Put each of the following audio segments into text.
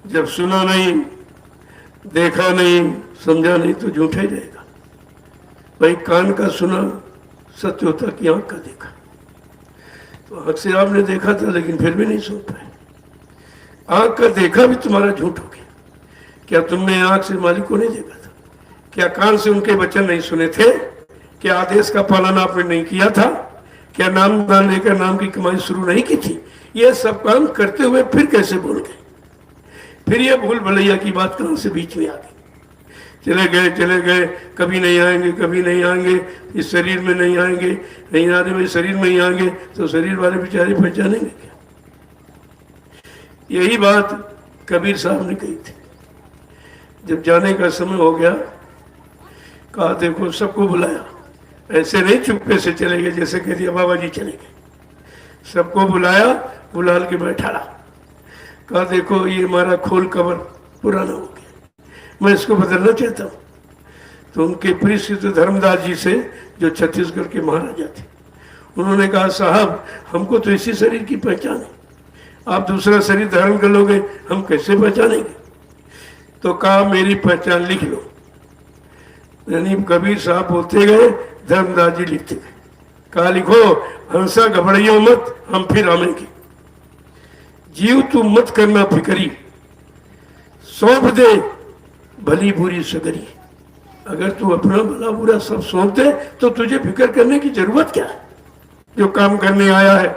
जब सुना नहीं, देखा नहीं, समझा नहीं तो झूठा ही रहेगा। भाई कान का सुना सत्य होता कि आंख का देखा। तो आंख से आपने देखा था लेकिन फिर भी नहीं सुन पाए। आंख का देखा भी तुम्हारा झूठ हो गया। क्या तुमने आंख से मालिक को नहीं देखा था? क्या कान से उनके वचन नहीं सुने थे? क्या आदेश का पालन आपने नहीं किया था? क्या नाम दान लेकर नाम की कमाई शुरू नहीं की थी? ये सब काम करते हुए फिर कैसे भूल गए? फिर ये भूल भलैया की बात कहां से बीच में आ गई? चले गए, कभी नहीं आएंगे, कभी नहीं आएंगे, इस शरीर में नहीं आएंगे, नहीं आने में शरीर में ही आएंगे, तो शरीर वाले बेचारे पहचानेंगे क्या? यही बात कबीर साहब ने कही थी। जब जाने का समय हो गया, कहा देखो सबको बुलाया, ऐसे नहीं चुपके से चले गए जैसे कह दिया बाबा जी चले गए। सबको बुलाया, बुला के बैठाला। कहा देखो ये हमारा खोल कवर पुराना हो गया, मैं इसको बदलना चाहता हूँ। तो उनके प्रिय धर्मदास जी से, जो छत्तीसगढ़ के महाराजा थे, उन्होंने कहा साहब हमको तो इसी शरीर की पहचान है, आप दूसरा शरीर धारण कर लोगे, हम कैसे पहचानेंगे? तो कहा मेरी पहचान लिख लो। यानी कबीर साहब बोलते गए, धर्मदास जी लिखते गए। कहा लिखो, हंसा घबराइयो मत, हम फिर आवेंगे। जीव तू मत करना फिक्री, सौंप दे भली बुरी सगरी। अगर तू अपना भला बुरा सब सौंप दे तो तुझे फिक्र करने की जरूरत क्या है? जो काम करने आया है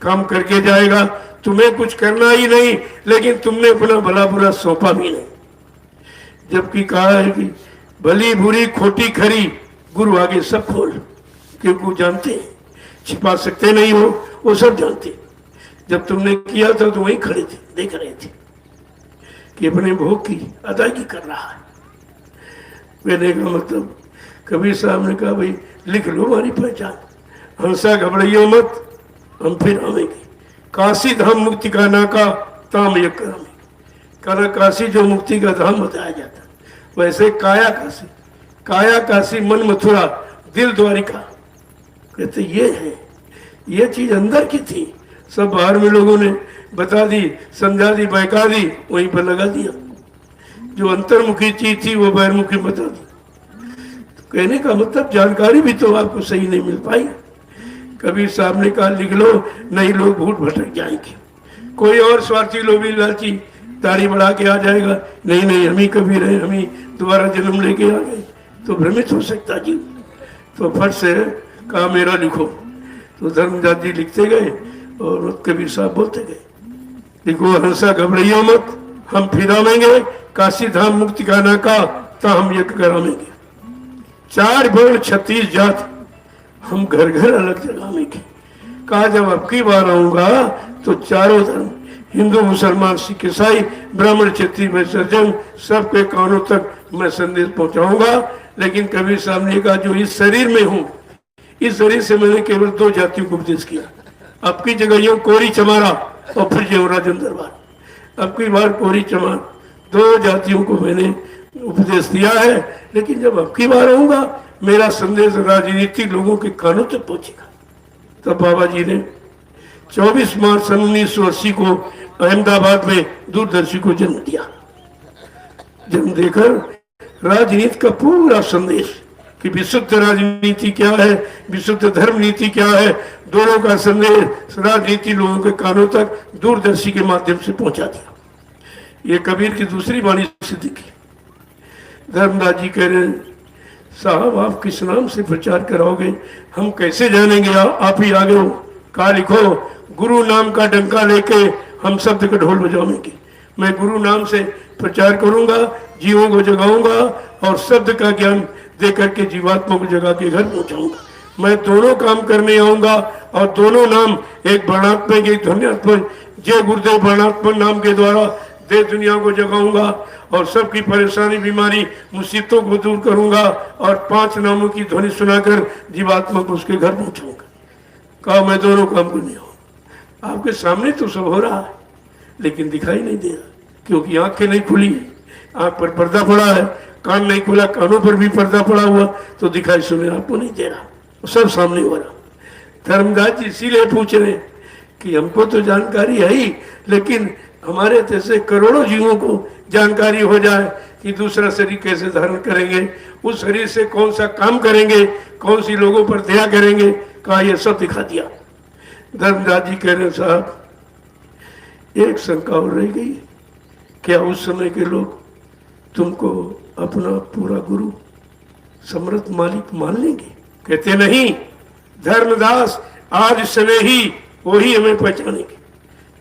काम करके जाएगा, तुम्हें कुछ करना ही नहीं, लेकिन तुमने अपना भला बुरा सौंपा भी नहीं। जबकि कहा है कि भली बुरी खोटी खरी गुरु आगे सब खोल, क्योंकि वो जानते हैं, छिपा सकते नहीं हो, वो सब जानते। जब तुमने किया था तो वहीं खड़े थे, देख रहे थे कि अपने भोग की अदायगी कर रहा है। कहने का मतलब कबीर साहब ने कहा भाई लिख लो हमारी पहचान, हंसा घबराइयो मत, हम फिर आवेंगे। काशी धाम मुक्ति का नाका ताम यक करामे। कारण काशी जो मुक्ति का धाम बताया जाता, वैसे काया काशी मन मथुरा दिल द्वारिका। कहते ये है, ये चीज अंदर की थी, सब बाहर में लोगों ने बता दी, समझा दी, बहका दी, वहीं पर लगा दिया। जो अंतर्मुखी चीज थी वो बहिर्मुखी बता दी। तो कहने का मतलब जानकारी भी तो आपको सही नहीं मिल पाई। कबीर साहब ने कहा लिख लो, नहीं लोग भूल भटक जाएंगे। कोई और स्वार्थी लोभी लालची ताड़ी बढ़ा के आ जाएगा, नहीं नहीं हम ही कबीर हैं, हम ही दोबारा जन्म लेके आ गए, तो भ्रमित हो सकता जी। तो फट से कहा मेरा लिखो। तो धर्मदास जी लिखते गए और कबीर साहब बोलते गए, लिखो हंसा घबराइयो मत, हम फिर आवेंगे। काशी धाम मुक्ति का नाका ता हम यज्ञ करावेंगे। 4 वर्ण 36 जात, हम घर घर अलग जगावेंगे। कहा जब अब की बार आऊंगा तो चारों धर्म, हिंदू मुसलमान सिख ईसाई ब्राह्मण क्षत्रिय वैश्य जैन, सबके कानों तक मैं संदेश पहुंचाऊंगा। लेकिन कबीर साहब ने कहा जो इस शरीर में हूं, इस शरीर से मैंने केवल 2 जातियों को उपदेश किया। अब की जगह यूं कोरी चमारा और फिर जयराजन दरबार। अब की बार कोरी चमार 2 जातियों को मैंने उपदेश दिया है, लेकिन जब अब की बार आऊंगा मेरा संदेश राजनीतिक लोगों के कानों तक पहुंचेगा। तब बाबा जी ने 24 मार्च सन 1980 को अहमदाबाद में दूरदर्शी को जन्म दिया। जन्म देकर राजनीति का पूरा संदेश कि विशुद्ध राजनीति क्या है, विशुद्ध धर्म नीति क्या है, दोनों का संदेश राजनीति लोगों के कानों तक दूरदर्शी के माध्यम से पहुंचा दिया। ये कबीर की दूसरी वाणी सिद्धि की। धर्मदास जी कह रहे हैं साहब आप किस नाम से प्रचार कराओगे, हम कैसे जानेंगे, आप ही आगे हो। कहा लिखो गुरु नाम का डंका लेके हम शब्द का ढोल बजाएंगे। मैं गुरु नाम से प्रचार करूंगा, जीवों को जगाऊंगा और शब्द का ज्ञान दे करके जीवात्मा को जगा के घर पहुंचाऊंगा। मैं दोनों काम करने आऊंगा और दोनों नाम, एक वर्णात्मक एक ध्वन्यात्मक, जय गुरुदेव वर्णात्मक नाम के द्वारा देश दुनिया को जगाऊंगा और सबकी परेशानी बीमारी मुसीबतों को दूर करूंगा और 5 नामों की ध्वनि सुनाकर जीवात्मा को उसके घर पहुंचाऊंगा। कहा मैं दोनों काम करने आऊंगा। आपके सामने तो सब हो रहा है लेकिन दिखाई नहीं दे रहा, क्योंकि आंखें नहीं खुली है, आंख पर पर्दा पड़ा है, कान नहीं खुला, कानों पर भी पर्दा पड़ा हुआ, तो दिखाई सुने आपको नहीं दे रहा, सब सामने हो रहा। धर्मदास जी इसीलिए पूछ रहे कि हमको तो जानकारी है ही, लेकिन हमारे जैसे करोड़ों जीवों को जानकारी हो जाए कि दूसरा शरीर कैसे धारण करेंगे, उस शरीर से कौन सा काम करेंगे, कौन सी लोगों पर दया करेंगे, कहा यह सब दिखा दिया। धर्मदास जी कह रहे साहब एक शंका और रह गई, क्या उस समय के लोग तुमको अपना पूरा गुरु समर्थ मालिक मान लेंगे? कहते नहीं, धर्मदास आज समय ही वही हमें पहचानेंगे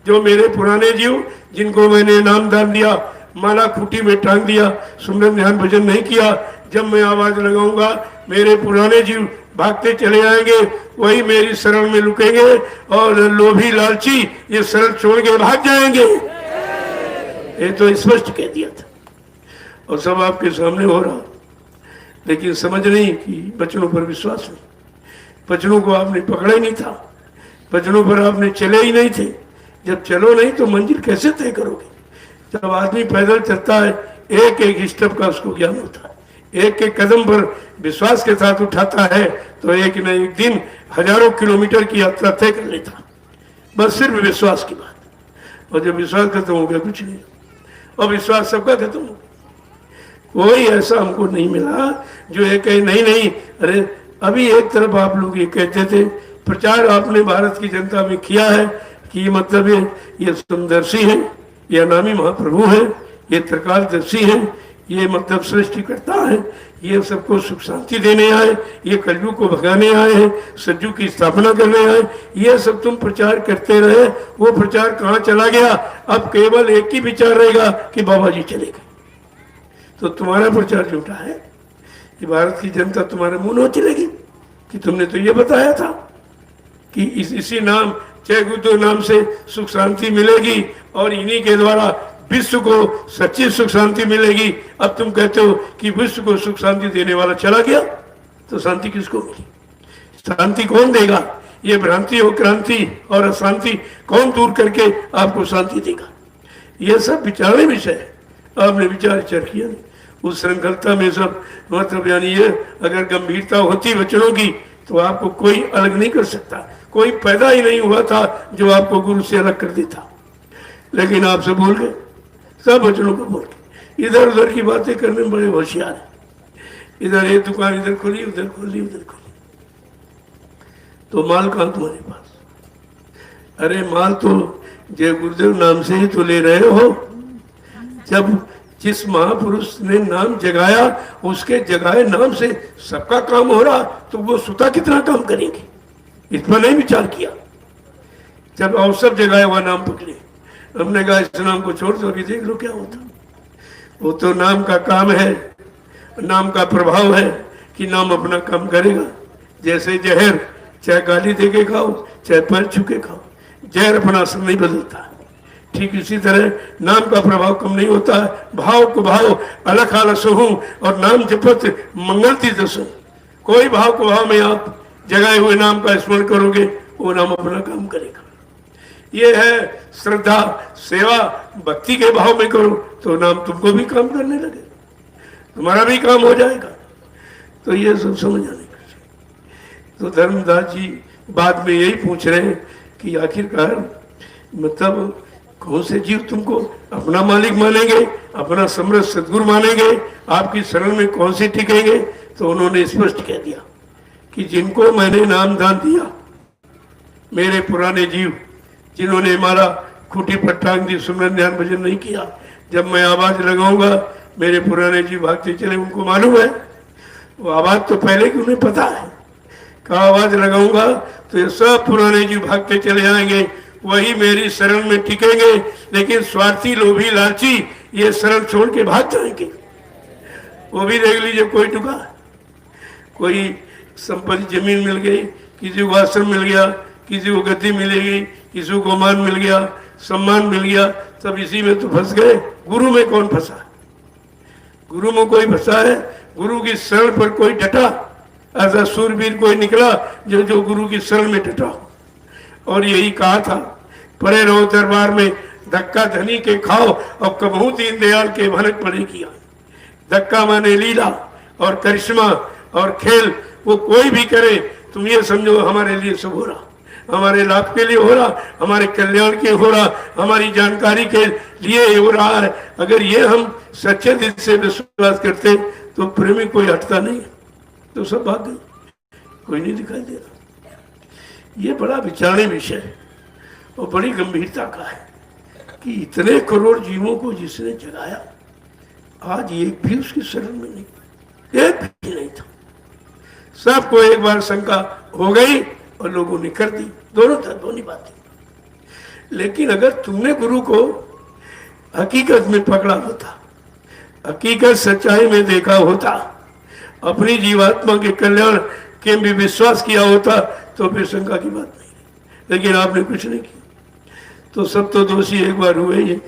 जो मेरे पुराने जीव जिनको मैंने नाम दान दिया, माला खूटी में टांग दिया, सुमरन ध्यान भजन नहीं किया, जब मैं आवाज लगाऊंगा मेरे पुराने जीव भागते चले आएंगे, वही मेरी शरण में लुकेंगे और लोभी लालची ये शरण छोड़ के भाग जाएंगे। ये तो स्पष्ट कह दिया था और सब आपके सामने हो रहा, लेकिन समझ नहीं कि वचनों पर विश्वास नहीं, वचनों को आपने पकड़ा ही नहीं था, वचनों पर आपने चले ही नहीं थे। जब चलो नहीं तो मंजिल कैसे तय करोगे? जब आदमी पैदल चलता है एक एक स्टेप का उसको ज्ञान होता है, एक एक कदम पर विश्वास के साथ उठाता है तो एक न एक दिन हजारों किलोमीटर की यात्रा तय कर लेता, बस सिर्फ विश्वास की बात। और जब विश्वास खत्म हो गया कुछ नहीं, और विश्वास सबका खत्म हो गया। कोई ऐसा हमको नहीं मिला जो ये कहे नहीं नहीं। अरे अभी एक तरफ आप लोग ये कहते थे, प्रचार आपने भारत की जनता में किया है कि मतलब ये समदर्शी है, ये अनामी महाप्रभु है, ये त्रिकालदर्शी है, ये मतलब सृष्टिकर्ता है, ये सबको सुख शांति देने आए, ये कलयुग को भगाने आए हैं, सज्जू की स्थापना करने आए, ये सब तुम प्रचार करते रहे। वो प्रचार कहाँ चला गया? अब केवल एक ही विचार रहेगा कि बाबा जी चले गए। तो तुम्हारा प्रचार झूठा है कि भारत की जनता तुम्हारे मुंह नोच चलेगी कि तुमने तो ये बताया था कि इसी नाम जय गुरु नाम से सुख शांति मिलेगी और इन्हीं के द्वारा विश्व को सच्ची सुख शांति मिलेगी। अब तुम कहते हो कि विश्व को सुख शांति देने वाला चला गया, तो शांति किसको मिली? शांति कौन देगा? ये भ्रांति और क्रांति और अशांति कौन दूर करके आपको शांति देगा? ये सब विचारने विषय है, आपने विचार किया नहीं। उस श्रृंखलता में सब मतलब यानी ये अगर गंभीरता होती वचनों की तो आपको कोई अलग नहीं कर सकता, कोई पैदा ही नहीं हुआ था जो आपको गुरु से अलग कर देता। लेकिन आप सब भूल गए, सब वचनों को भूल गए, इधर उधर की बातें करने में बड़े होशियार है। इधर ये दुकान इधर खोली, उधर खोली, उधर खोली, तो माल कहाँ तुम्हारे पास? अरे माल तो जय गुरुदेव नाम से ही तो ले रहे हो। जब जिस महापुरुष ने नाम जगाया उसके जगाए नाम से सबका काम हो रहा, तो वो स्वतः कितना काम करेंगे? इस पर नहीं विचार किया। जब अवसर जगाया हुआ नाम पकड़े, हमने कहा इस नाम को छोड़ दो, अभी देख लो क्या होता। वो तो नाम का काम है, नाम का प्रभाव है कि नाम अपना काम करेगा। जैसे जहर चाहे गाली दे के खाओ चाहे पैर छू के खाओ, जहर अपना असर नहीं बदलता। ठीक इसी तरह नाम का प्रभाव कम नहीं होता है। भाव को भाव अलख आलस हूँ और नाम जपत मंगलती दसो। कोई भाव को भाव में आप जगाए हुए नाम का स्मरण करोगे, वो नाम अपना काम करेगा। ये है श्रद्धा, सेवा, भक्ति के भाव में करो तो नाम तुमको भी काम करने लगे, तुम्हारा भी काम हो जाएगा। तो ये सब समझ आने का। तो धर्मदास जी बाद में यही पूछ रहे हैं कि आखिरकार मतलब कौन से जीव तुमको अपना मालिक मानेंगे, अपना समर्थ सदगुरु मानेंगे, आपकी शरण में कौन से टिकेंगे? तो उन्होंने स्पष्ट कह दिया कि जिनको मैंने नाम दान दिया, मेरे पुराने जीव जिन्होंने माला खूटी पर टांग दी, सुमरन ध्यान भजन नहीं किया, जब मैं आवाज लगाऊंगा मेरे पुराने जीव भागते चले। उनको मालूम है वो आवाज तो पहले की उन्हें पता है, कहा आवाज लगाऊंगा तो ये सब पुराने जीव भागते चले आएंगे, वही मेरी शरण में टिकेंगे। लेकिन स्वार्थी, लोभी, लालची ये शरण छोड़ के भाग जाएंगे। वो भी देख लीजिए, कोई टुका, कोई संपत्ति जमीन मिल गई, किसी को आश्रम मिल गया, किसी को गद्दी मिलेगी, किसी को मान मिल गया, सम्मान मिल गया, सब इसी में तो फंस गए। गुरु में कौन फंसा? गुरु में कोई फंसा है? गुरु की शरण पर कोई डटा? ऐसा सूरवीर कोई निकला जो गुरु की शरण में डटा हो? और यही कहा था, पड़े रहो दरबार में, धक्का धनी के खाओ और कबहू दीन दयाल के भनक पड़े किया। धक्का माने लीला और करिश्मा और खेल, वो कोई भी करे तुम ये समझो हमारे लिए सब हो रहा, हमारे लाभ के लिए हो रहा, हमारे कल्याण के हो रहा, हमारी जानकारी के लिए हो रहा है। अगर ये हम सच्चे दिल से विश्वास करते तो प्रेमी कोई हटता नहीं, तो सब भाग गए, कोई नहीं दिखाई दे रहा। ये बड़ा विचारणीय विषय है और बड़ी गंभीरता का है कि इतने करोड़ जीवों को जिसने जगाया, आज एक भी उसकी शरण में नहीं, एक भी नहीं था। सबको एक बार शंका हो गई और लोगों ने कर दी, दोनों बातें। लेकिन अगर तुमने गुरु को हकीकत में पकड़ा होता, हकीकत सच्चाई में देखा होता, अपनी जीवात्मा के कल्याण के भी विश्वास किया होता, तो फिर शंका की बात नहीं। लेकिन आपने कुछ नहीं किया, तो सब तो दोषी एक बार हुए ही।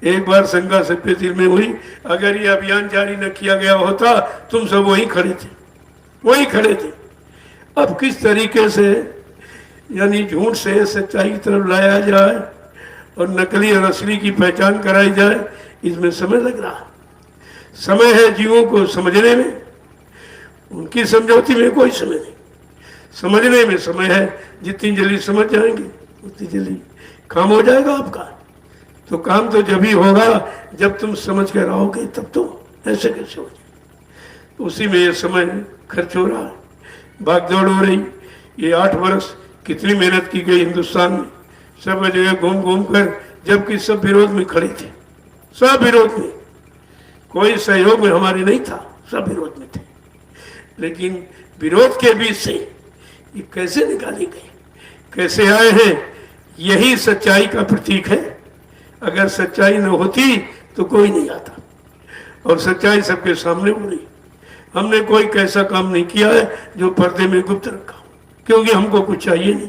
एक बार शंका सबके दिल में हुई। अगर ये अभियान जारी न किया गया होता, तुम सब वहीं खड़े थे। अब किस तरीके से यानी झूठ से सच्चाई की तरफ लाया जाए और नकली और असली की पहचान कराई जाए, इसमें समय लग रहा है। समय है जीवों को समझने में, उनकी समझौती में कोई समय नहीं, समझने में समय है। जितनी जल्दी समझ जाएंगे उतनी जल्दी काम हो जाएगा आपका। तो काम तो जब ही होगा जब तुम समझ कर आओगे, तब तो ऐसे कैसे हो जाए। उसी में ये समय खर्च हो रहा है, भागदौड़ हो रही। ये 8 वर्ष कितनी मेहनत की गई हिंदुस्तान में, सब जगह घूम घूम कर, जबकि सब विरोध में खड़े थे, सब विरोध में, कोई सहयोग में हमारे नहीं था, सब विरोध में थे। लेकिन विरोध के बीच से ये कैसे निकाली गई, कैसे आए हैं, यही सच्चाई का प्रतीक है। अगर सच्चाई न होती तो कोई नहीं आता, और सच्चाई सबके सामने हो रही। हमने कोई कैसा काम नहीं किया है जो पर्दे में गुप्त रखा, क्योंकि हमको कुछ चाहिए नहीं।